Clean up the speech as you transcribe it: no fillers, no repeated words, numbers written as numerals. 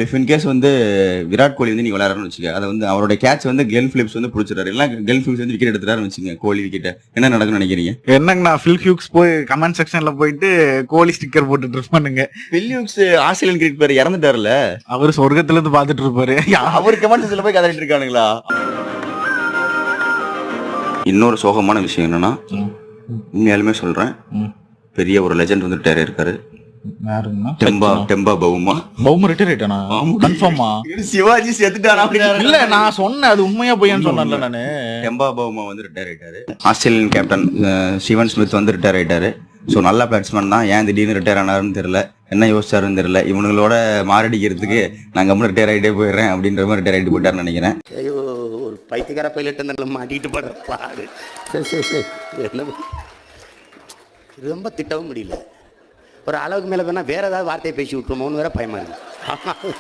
If in case வந்து விராட் கோலி வந்து நீங்க விளையாடுறன்னு வச்சுக்க, அதை வந்து அவரோட கேட்ச் வந்து கிளென் பிலிப்ஸ் வந்து பிடிச்சிட்டாரு, எல்லாம் கிளென் பிலிப்ஸ் வந்து விக்கெட் எடுத்துட்டாருன்னு வச்சுங்க, கோலி விக்கெட், என்ன நடக்கும்னு நினைக்கிறீங்க? என்னங்கண்ணா ஃபில் ஹியூக்ஸ் போய் கமெண்ட் செக்ஷன்ல போயிட்டு கோலி ஸ்டிக்கர் போட்டுட்டு இருப்பானுங்க. பிலிப்ஸ் ஆஸ்திரேலியன் கிரிக்கெட் பிளேயர் இறந்துட்டாருல, அவரு சொர்க்கத்துல இருந்து பாத்துட்டு இருப்பாரு. அவர் கமெண்ட் செக்ஷன்ல போய் கதறிட்டு இருக்கானுங்களா? இன்னொரு சோகமான விஷயம் என்னன்னா, உண்மையாலுமே சொல்றேன், பெரிய ஒரு லெஜெண்ட் வந்து ரிட்டையர் இருக்காரு. டெம்பா பவுமா ரிட்டையர் ஆயிட்டானா? கன்ஃபார்மா? சிவாஜி செத்துட்டானா? இல்ல, நான் சொன்னேன் அது உண்மையா பொய்யான்னு சொன்னேன்ல நானு. டெம்பா பவுமா வந்து ரிட்டையர் ஆயிட்டாரு. ஆஸ்திரேலியன் கேப்டன் ஸ்டீவன் ஸ்மித் வந்து ரிட்டையர் ஆயிட்டாரு. ஸோ நல்ல பேட்ஸ்மேன் தான், ஏன் திடீர்னு ரிட்டையர் ஆனாருன்னு தெரியல, என்ன யோசிச்சாருன்னு தெரியல. இவனுங்களோட மாரடிக்கிறதுக்கு நான் கம்முன்னு ரிட்டையர் ஆகிட்டே போயிடுறேன் அப்படின்ற மாதிரி ரிட்டையர் ஆகிட்டு போயிட்டாருன்னு நினைக்கிறேன். ஐயோ, ஒரு பைத்தியக்கார பைலட் அந்த மாட்டிட்டு படுற பாடு. சரி என்ன ரொம்ப திட்டவும் முடியல. ஒரு அளவுக்கு மேலே வேணா வேற ஏதாவது வார்த்தையை பேசி விட்டுருமோன்னு வேற பயமா இருக்கு.